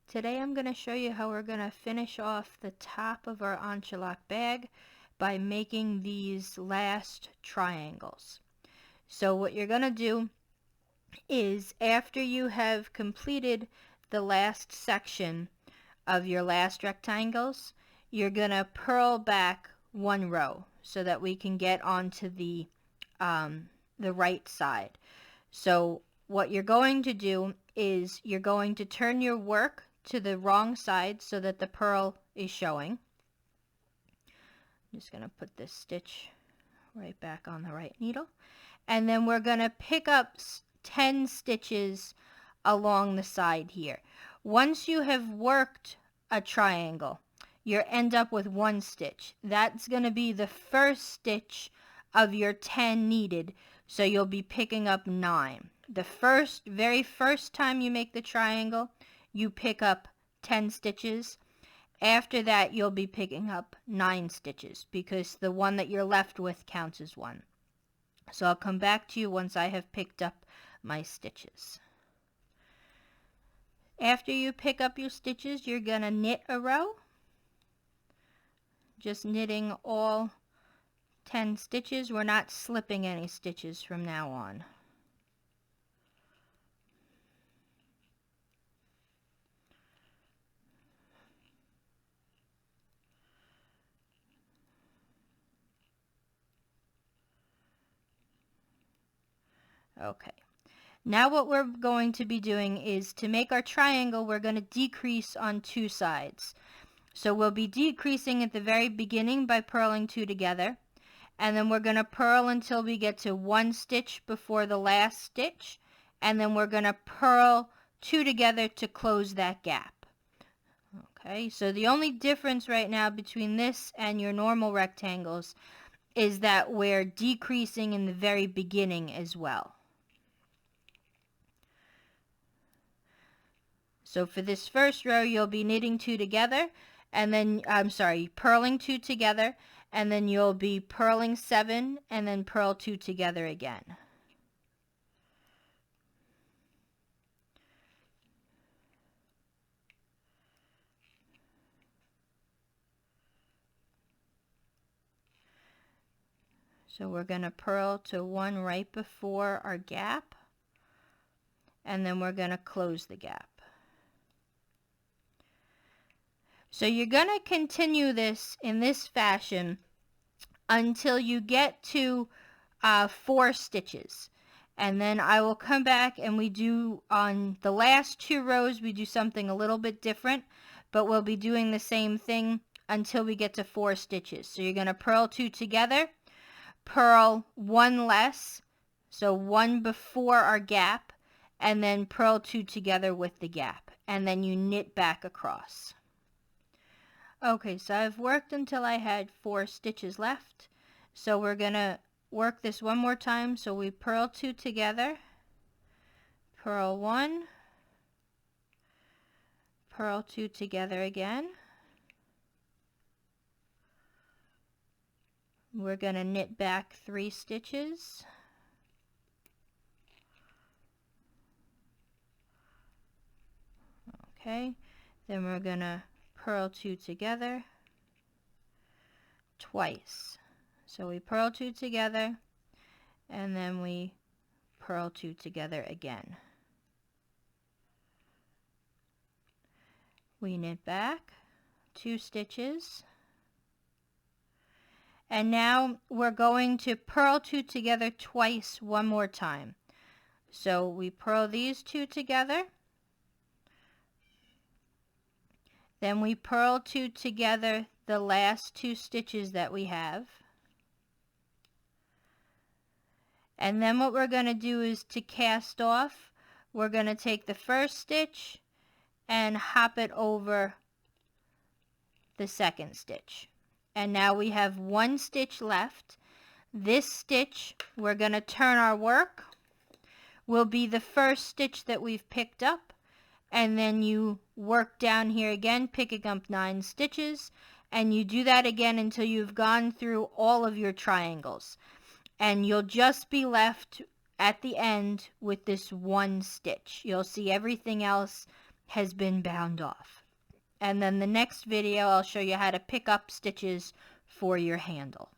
Today I'm going to show you how we're going to finish off the top of our Entrelac bag by making these last triangles. So what you're going to do is, after you have completed the last section of your last rectangles, you're going to purl back one row so that we can get onto the right side. So what you're going to do is you're going to turn your work to the wrong side so that the purl is showing. I'm just going to put this stitch right back on the right needle. And then we're going to pick up 10 stitches along the side here. Once you have worked a triangle, you end up with one stitch. That's going to be the first stitch of your 10 needed, so you'll be picking up 9. The very first time you make the triangle, you pick up 10 stitches. After that, you'll be picking up 9 stitches because the one that you're left with counts as one. So I'll come back to you once I have picked up my stitches. After you pick up your stitches, you're going to knit a row. Just knitting all 10 stitches. We're not slipping any stitches from now on. Okay. Now what we're going to be doing is, to make our triangle, we're going to decrease on 2 sides. So we'll be decreasing at the very beginning by purling 2 together, and then we're going to purl until we get to 1 stitch before the last stitch, and then we're going to purl 2 together to close that gap. Okay, so the only difference right now between this and your normal rectangles is that we're decreasing in the very beginning as well. So for this first row, you'll be knitting 2 together, and then, purling 2 together, and then you'll be purling 7, and then purl 2 together again. So we're going to purl to 1 right before our gap, and then we're going to close the gap. So you're going to continue this in this fashion until you get to 4 stitches. And then I will come back and we do, on the last 2 rows, we do something a little bit different, but we'll be doing the same thing until we get to 4 stitches. So you're going to purl 2 together, purl 1 less, so 1 before our gap, and then purl 2 together with the gap, and then you knit back across. Okay, so I've worked until I had 4 stitches left. So we're going to work this one more time. So we purl 2 together, purl 1, purl 2 together again. We're going to knit back 3 stitches. Okay, then we're going to purl 2 together twice. So we purl 2 together, and then we purl 2 together again. We knit back 2 stitches, and now we're going to purl 2 together twice one more time. So we purl these 2 together, then we purl 2 together the last 2 stitches that we have. And then what we're going to do is, to cast off, we're going to take the first stitch and hop it over the second stitch. And now we have 1 stitch left. This stitch, we're going to turn our work, will be the first stitch that we've picked up. And then you work down here again, picking up 9 stitches, and you do that again until you've gone through all of your triangles. And you'll just be left at the end with this 1 stitch. You'll see everything else has been bound off. And then the next video I'll show you how to pick up stitches for your handle.